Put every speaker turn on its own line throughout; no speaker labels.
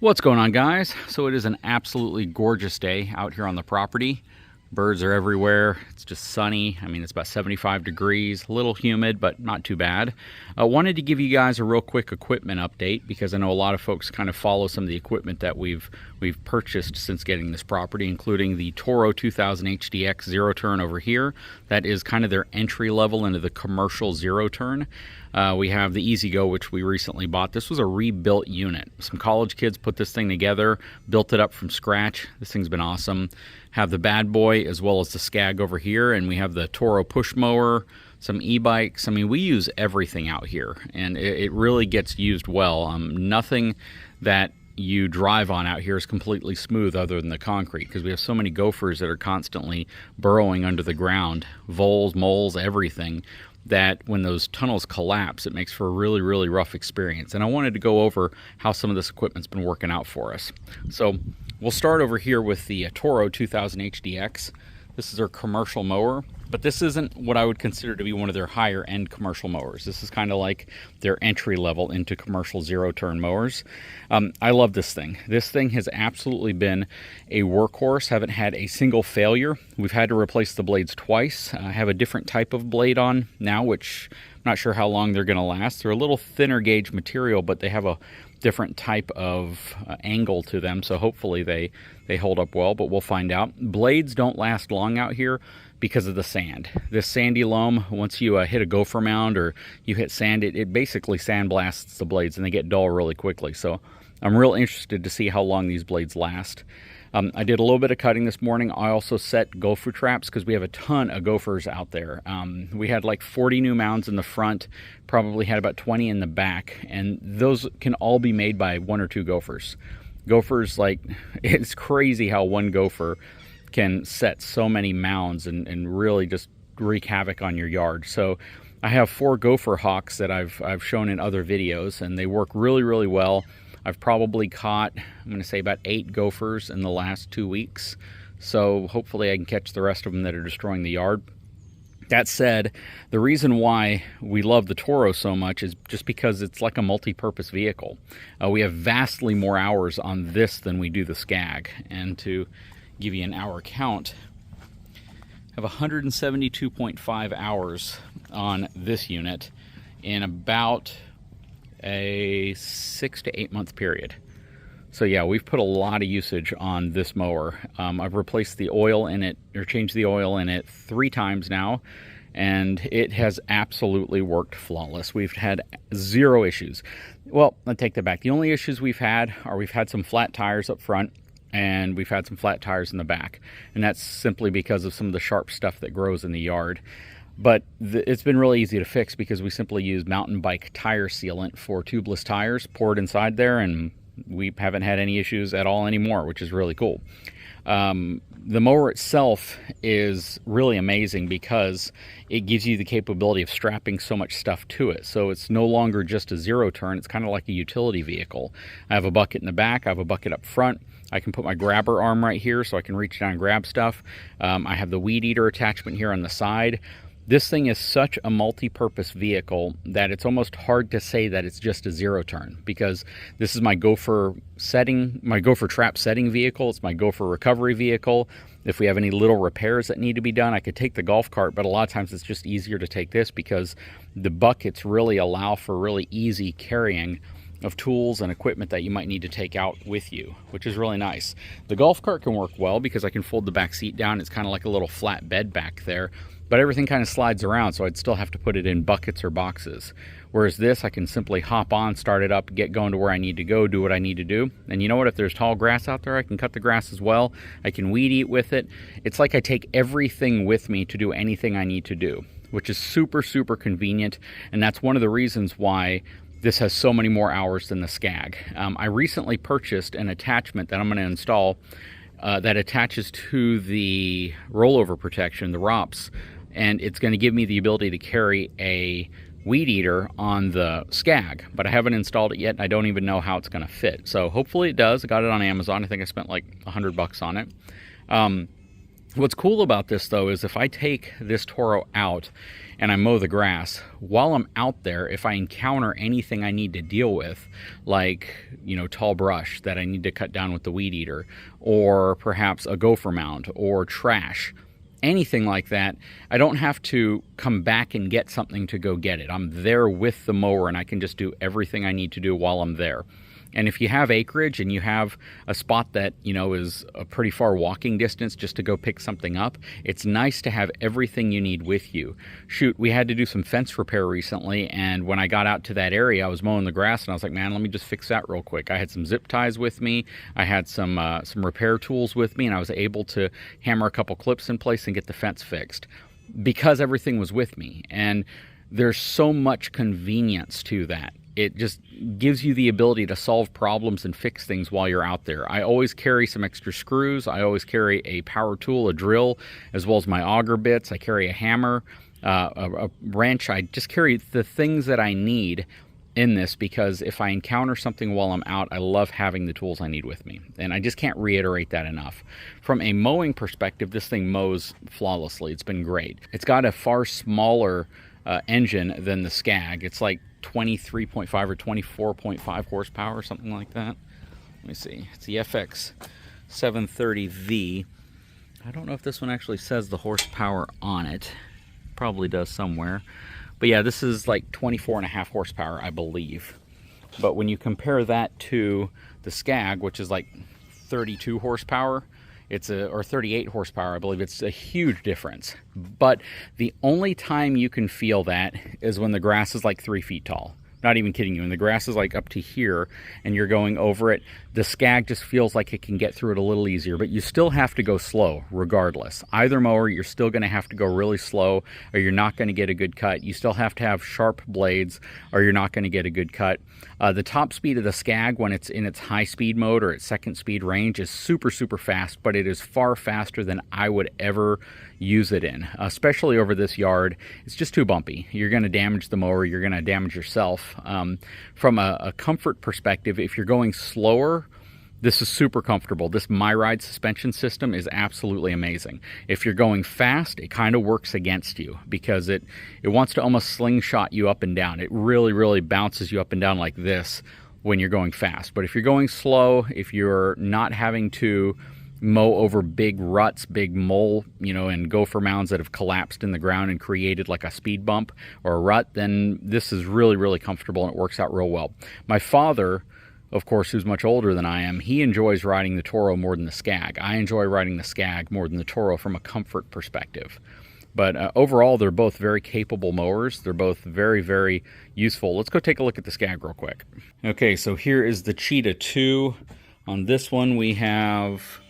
What's going on, guys? So it is an absolutely gorgeous day out here on the property. Birds are everywhere. It's just sunny. I mean, it's about 75 degrees, a little humid, but not too bad. I wanted to give you guys a real quick equipment update because I know a lot of folks kind of follow some of the equipment that we've purchased since getting this property, including the Toro 2000 HDX zero turn over here. That is kind of their entry level into the commercial zero turn. We have the Easy Go, which we recently bought. This was a rebuilt unit. Some college kids put this thing together, built it up from scratch. This thing's been awesome. Have the Bad Boy as well as the Scag over here, and we have the Toro push mower, some e-bikes. I mean, we use everything out here, and it really gets used well. Nothing that you drive on out here is completely smooth other than the concrete, because we have so many gophers that are constantly burrowing under the ground, voles, moles, everything, that when those tunnels collapse, it makes for a really, really rough experience. And I wanted to go over how some of this equipment's been working out for us. So we'll start over here with the Toro 2000 HDX. This is their commercial mower, but this isn't what I would consider to be one of their higher end commercial mowers. This is kind of like their entry level into commercial zero turn mowers. I love this thing. This thing has absolutely been a workhorse. Haven't had a single failure. We've had to replace the blades twice. I have a different type of blade on now, which I'm not sure how long they're going to last. They're a little thinner gauge material, but they have a different type of angle to them, so hopefully they hold up well, but we'll find out. Blades don't last long out here because of the sand. This sandy loam, once you hit a gopher mound or you hit sand, it basically sandblasts the blades and they get dull really quickly. So I'm real interested to see how long these blades last. I did a little bit of cutting this morning. I also set gopher traps because we have a ton of gophers out there. We had like 40 new mounds in the front, probably had about 20 in the back, and those can all be made by one or two gophers. Gophers, like, it's crazy how one gopher can set so many mounds and really just wreak havoc on your yard. So I have 4 gopher hawks that I've shown in other videos, and they work really, really well. I've probably caught, I'm going to say, about 8 gophers in the last 2 weeks. So hopefully I can catch the rest of them that are destroying the yard. That said, the reason why we love the Toro so much is just because it's like a multi-purpose vehicle. We have vastly more hours on this than we do the Scag. And to give you an hour count, I have 172.5 hours on this unit in about a 6 to 8 month period. So yeah, we've put a lot of usage on this mower. I've replaced the oil in it, or changed the oil in it 3 times now, and it has absolutely worked flawless. We've had 0 issues. Well, I take that back. The only issues we've had are we've had some flat tires up front, and we've had some flat tires in the back, and that's simply because of some of the sharp stuff that grows in the yard. But it's been really easy to fix because we simply use mountain bike tire sealant for tubeless tires, pour it inside there, and we haven't had any issues at all anymore, which is really cool. The mower itself is really amazing because it gives you the capability of strapping so much stuff to it. So it's no longer just a zero turn, it's kind of like a utility vehicle. I have a bucket in the back, I have a bucket up front. I can put my grabber arm right here so I can reach down and grab stuff. I have the weed eater attachment here on the side. This thing is such a multi-purpose vehicle that it's almost hard to say that it's just a zero turn, because this is my gopher trap setting vehicle. It's my gopher recovery vehicle. If we have any little repairs that need to be done, I could take the golf cart, but a lot of times it's just easier to take this because the buckets really allow for really easy carrying of tools and equipment that you might need to take out with you, which is really nice. The golf cart can work well because I can fold the back seat down. It's kind of like a little flat bed back there, but everything kind of slides around, so I'd still have to put it in buckets or boxes. Whereas this, I can simply hop on, start it up, get going to where I need to go, do what I need to do. And you know what? If there's tall grass out there, I can cut the grass as well. I can weed eat with it. It's like I take everything with me to do anything I need to do, which is super, super convenient. And that's one of the reasons why this has so many more hours than the Scag. I recently purchased an attachment that I'm going to install that attaches to the rollover protection, the ROPS, and it's going to give me the ability to carry a weed eater on the Scag, but I haven't installed it yet, and I don't even know how it's going to fit. So hopefully it does. I got it on Amazon. I think I spent like $100 on it. What's cool about this though is if I take this Toro out and I mow the grass, while I'm out there, if I encounter anything I need to deal with, like, you know, tall brush that I need to cut down with the weed eater, or perhaps a gopher mound or trash, anything like that, I don't have to come back and get something to go get it. I'm there with the mower and I can just do everything I need to do while I'm there. And if you have acreage and you have a spot that, you know, is a pretty far walking distance just to go pick something up, it's nice to have everything you need with you. Shoot, we had to do some fence repair recently, and when I got out to that area, I was mowing the grass, and I was like, man, let me just fix that real quick. I had some zip ties with me, I had some repair tools with me, and I was able to hammer a couple clips in place and get the fence fixed because everything was with me. And there's so much convenience to that. It just gives you the ability to solve problems and fix things while you're out there. I always carry some extra screws. I always carry a power tool, a drill, as well as my auger bits. I carry a hammer, a wrench. I just carry the things that I need in this because if I encounter something while I'm out, I love having the tools I need with me. And I just can't reiterate that enough. From a mowing perspective, this thing mows flawlessly. It's been great. It's got a far smaller engine than the Scag. It's like 23.5 or 24.5 horsepower or something like that. Let me see. It's the FX 730V. I don't know if this one actually says the horsepower on it. Probably does somewhere. But yeah, this is like 24.5 horsepower, I believe. But when you compare that to the Scag, which is like 32 horsepower, or 38 horsepower, I believe, it's a huge difference. But the only time you can feel that is when the grass is like 3 feet tall. Not even kidding you. When the grass is like up to here and you're going over it, the Scag just feels like it can get through it a little easier, but you still have to go slow regardless. Either mower, you're still going to have to go really slow or you're not going to get a good cut. You still have to have sharp blades or you're not going to get a good cut. The top speed of the Scag when it's in its high speed mode or its second speed range is super, super fast, but it is far faster than I would ever use it in, especially over this yard. It's just too bumpy. You're going to damage the mower. You're going to damage yourself. From a comfort perspective, if you're going slower, this is super comfortable. This MyRide suspension system is absolutely amazing. If you're going fast, it kind of works against you because it wants to almost slingshot you up and down. It really, really bounces you up and down like this when you're going fast. But if you're going slow, if you're not having to mow over big ruts, big mole, you know, and gopher mounds that have collapsed in the ground and created like a speed bump or a rut, then this is really, really comfortable and it works out real well. My father, of course, who's much older than I am, he enjoys riding the Toro more than the Scag. I enjoy riding the Scag more than the Toro from a comfort perspective. But overall, they're both very capable mowers. They're both very, very useful. Let's go take a look at the Scag real quick. Okay, so here is the Cheetah II. On this one, we have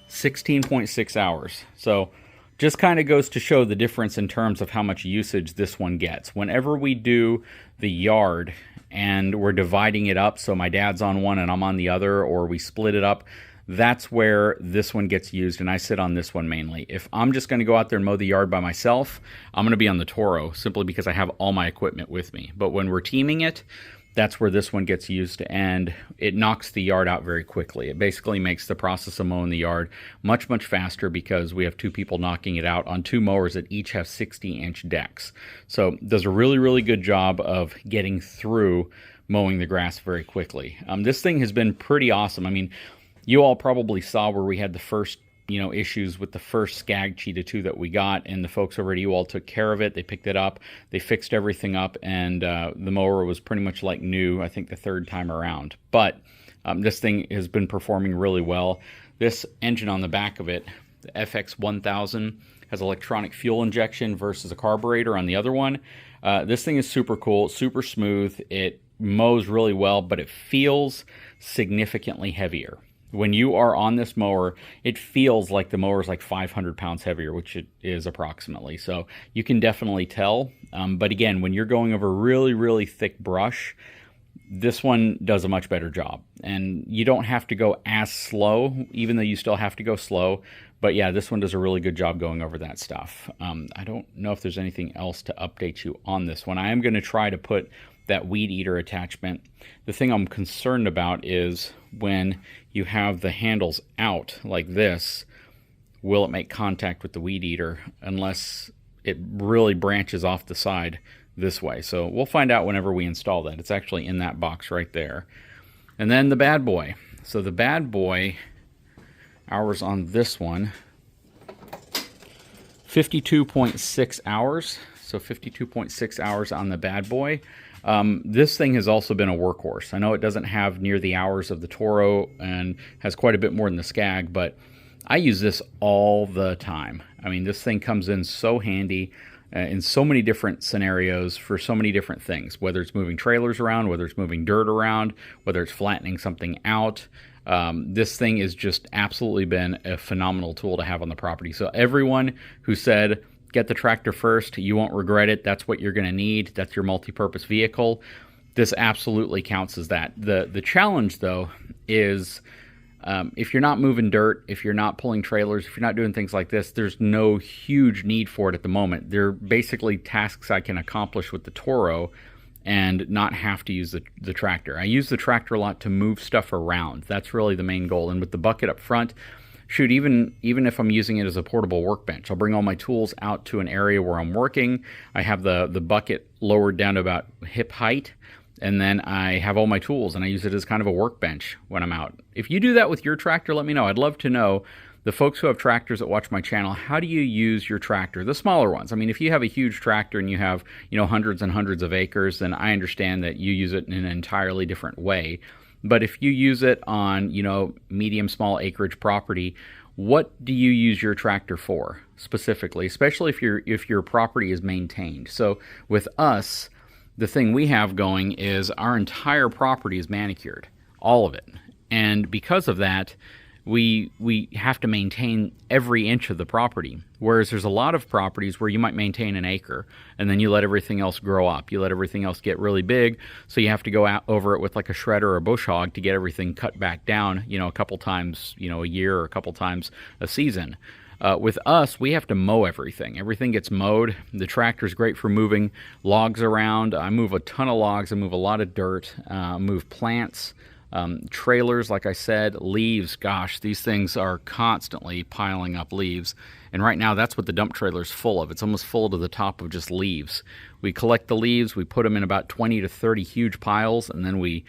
16.6 hours. So just kind of goes to show the difference in terms of how much usage this one gets. Whenever we do the yard and we're dividing it up, so my dad's on one and I'm on the other, or we split it up, that's where this one gets used, and I sit on this one mainly. If I'm just going to go out there and mow the yard by myself, I'm going to be on the Toro, simply because I have all my equipment with me. But when we're teaming it, that's where this one gets used, and it knocks the yard out very quickly. It basically makes the process of mowing the yard much, much faster because we have two people knocking it out on two mowers that each have 60-inch decks. So it does a really, really good job of getting through mowing the grass very quickly. This thing has been pretty awesome. I mean, you all probably saw where we had the first issues with the first Scag Cheetah II that we got, and the folks over at U-Haul took care of it. They picked it up, they fixed everything up, and the mower was pretty much like new, I think the third time around. But this thing has been performing really well. This engine on the back of it, the FX 1000, has electronic fuel injection versus a carburetor on the other one. This thing is super cool, super smooth. It mows really well, but it feels significantly heavier. When you are on this mower, it feels like the mower is like 500 pounds heavier, which it is approximately. So you can definitely tell. But again, when you're going over really, really thick brush, this one does a much better job. And you don't have to go as slow, even though you still have to go slow. But yeah, this one does a really good job going over that stuff. I don't know if there's anything else to update you on this one. I am going to try to put that weed eater attachment. The thing I'm concerned about is when you have the handles out like this, will it make contact with the weed eater unless it really branches off the side this way. So we'll find out whenever we install that. It's actually in that box right there. And then the bad boy. So the bad boy, hours on this one, 52.6 hours. So 52.6 hours on the bad boy. This thing has also been a workhorse. I know it doesn't have near the hours of the Toro and has quite a bit more than the Scag, but I use this all the time. I mean, this thing comes in so handy in so many different scenarios for so many different things, whether it's moving trailers around, whether it's moving dirt around, whether it's flattening something out. This thing has just absolutely been a phenomenal tool to have on the property. So everyone who said, get the tractor first, you won't regret it, that's what you're going to need, that's your multi-purpose vehicle, this absolutely counts as that. The challenge, though, is if you're not moving dirt, if you're not pulling trailers, if you're not doing things like this, there's no huge need for it at the moment. They're basically tasks I can accomplish with the Toro and not have to use the tractor. I use the tractor a lot to move stuff around. That's really the main goal. And with the bucket up front, shoot, even if I'm using it as a portable workbench, I'll bring all my tools out to an area where I'm working. I have the bucket lowered down to about hip height, and then I have all my tools, and I use it as kind of a workbench when I'm out. If you do that with your tractor, let me know. I'd love to know, the folks who have tractors that watch my channel, how do you use your tractor? The smaller ones. I mean, if you have a huge tractor and you have, hundreds and hundreds of acres, then I understand that you use it in an entirely different way. But if you use it on, medium, small acreage property, what do you use your tractor for specifically, especially if your property is maintained? So with us, the thing we have going is our entire property is manicured, all of it. And because of that, we have to maintain every inch of the property. Whereas there's a lot of properties where you might maintain an acre and then you let everything else grow up. You let everything else get really big, so you have to go out over it with like a shredder or a bush hog to get everything cut back down, a couple times, a year or a couple times a season. With us, we have to mow everything. Everything gets mowed. The tractor's great for moving logs around. I move a ton of logs. I move a lot of dirt. Move plants. Trailers, like I said, leaves. Gosh, these things are constantly piling up leaves. And right now, that's what the dump trailer's full of. It's almost full to the top of just leaves. We collect the leaves, we put them in about 20 to 30 huge piles, and then we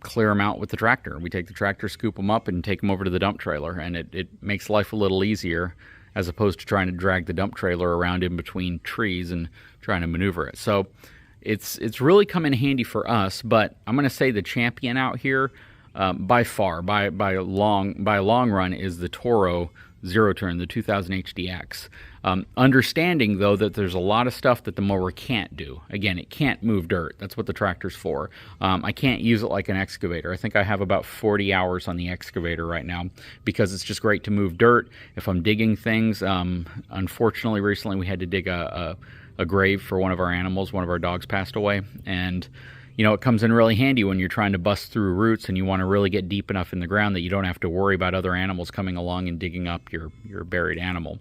clear them out with the tractor. We take the tractor, scoop them up, and take them over to the dump trailer. And it makes life a little easier as opposed to trying to drag the dump trailer around in between trees and trying to maneuver it. So it's really come in handy for us, but I'm going to say the champion out here, by far, by a long run, is the Toro Zero Turn, the 2000 HDX. Understanding, though, that there's a lot of stuff that the mower can't do. Again, it can't move dirt. That's what the tractor's for. I can't use it like an excavator. I think I have about 40 hours on the excavator right now because it's just great to move dirt. If I'm digging things, unfortunately, recently we had to dig a grave for one of our animals. One of our dogs passed away, and it comes in really handy when you're trying to bust through roots and you want to really get deep enough in the ground that you don't have to worry about other animals coming along and digging up your buried animal.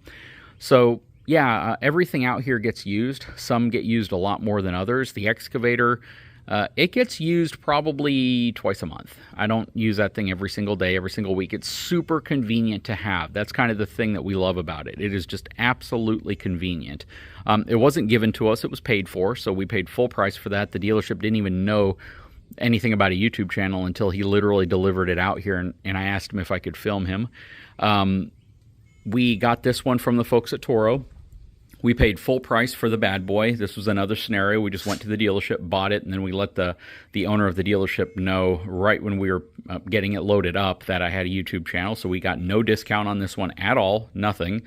So yeah, everything out here gets used. Some get used a lot more than others. The excavator, it gets used probably twice a month. I don't use that thing every single day, every single week. It's super convenient to have. That's kind of the thing that we love about it. It is just absolutely convenient. It wasn't given to us. It was paid for, so we paid full price for that. The dealership didn't even know anything about a YouTube channel until he literally delivered it out here, and I asked him if I could film him. We got this one from the folks at Toro. We paid full price for the bad boy. This was another scenario. We just went to the dealership, bought it, and then we let the owner of the dealership know right when we were getting it loaded up that I had a YouTube channel. So we got no discount on this one at all, nothing.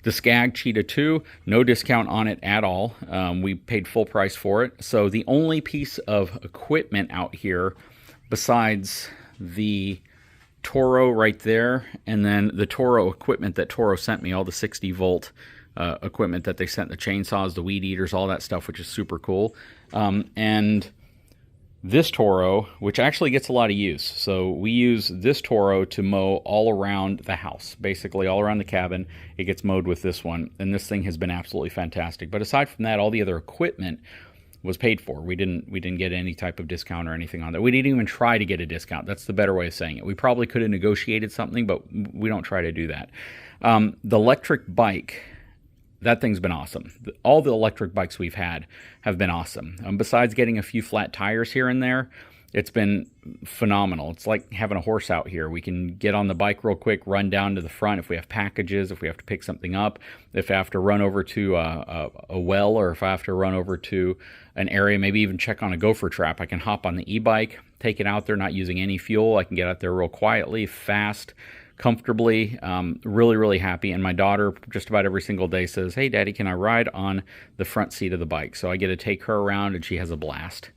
The Scag Cheetah II, no discount on it at all. We paid full price for it. So the only piece of equipment out here besides the Toro right there, and then the Toro equipment that Toro sent me, all the 60-volt equipment that they sent, the chainsaws, the weed eaters, all that stuff, which is super cool. And this Toro, which actually gets a lot of use. So we use this Toro to mow all around the house, basically all around the cabin. It gets mowed with this one, and this thing has been absolutely fantastic. But aside from that, all the other equipment was paid for. We didn't get any type of discount or anything on that. We didn't even try to get a discount. That's the better way of saying it. We probably could have negotiated something, but we don't try to do that. The electric bike, that thing's been awesome. All the electric bikes we've had have been awesome. Besides getting a few flat tires here and there, it's been phenomenal. It's like having a horse out here. We can get on the bike real quick, run down to the front if we have packages, if we have to pick something up, if I have to run over to a well, or if I have to run over to an area, maybe even check on a gopher trap. I can hop on the e-bike, take it out there, not using any fuel. I can get out there real quietly, fast, comfortably. Really, really happy. And my daughter just about every single day says, "Hey, Daddy, can I ride on the front seat of the bike?" So I get to take her around, and she has a blast.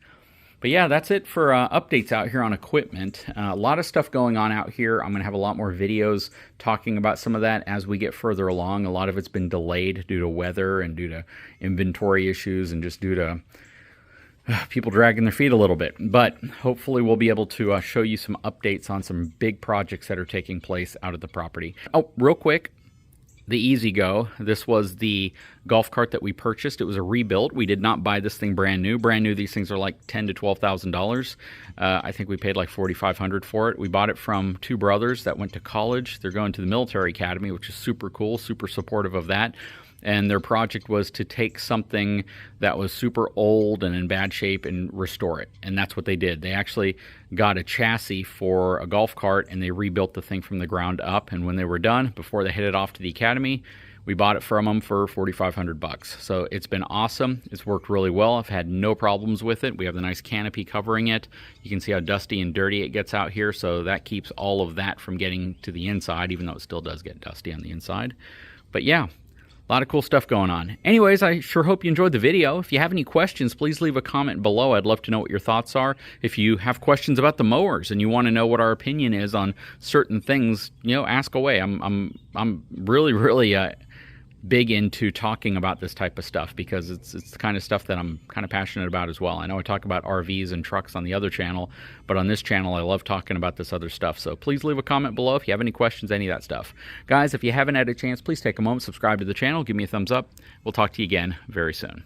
But yeah, that's it for updates out here on equipment. A lot of stuff going on out here. I'm going to have a lot more videos talking about some of that as we get further along. A lot of it's been delayed due to weather and due to inventory issues and just due to people dragging their feet a little bit. But hopefully we'll be able to show you some updates on some big projects that are taking place out at the property. Oh, real quick. The Easy Go. This was the golf cart that we purchased. It was a rebuild. We did not buy this thing brand new. Brand new, these things are like $10,000 to $12,000. I think we paid like $4,500 for it. We bought it from two brothers that went to college. They're going to the military academy, which is super cool, super supportive of that. And their project was to take something that was super old and in bad shape and restore it. And that's what they did. They actually got a chassis for a golf cart, and they rebuilt the thing from the ground up. And when they were done, before they headed off to the academy, we bought it from them for $4,500. So it's been awesome. It's worked really well. I've had no problems with it. We have the nice canopy covering it. You can see how dusty and dirty it gets out here. So that keeps all of that from getting to the inside, even though it still does get dusty on the inside. But yeah, a lot of cool stuff going on. Anyways, I sure hope you enjoyed the video. If you have any questions, please leave a comment below. I'd love to know what your thoughts are. If you have questions about the mowers and you want to know what our opinion is on certain things, you know, ask away. I'm really big into talking about this type of stuff because it's the kind of stuff that I'm kind of passionate about as well. I know I talk about RVs and trucks on the other channel, but on this channel I love talking about this other stuff. So please leave a comment below if you have any questions, any of that stuff. Guys, if you haven't had a chance, please take a moment, subscribe to the channel, give me a thumbs up. We'll talk to you again very soon.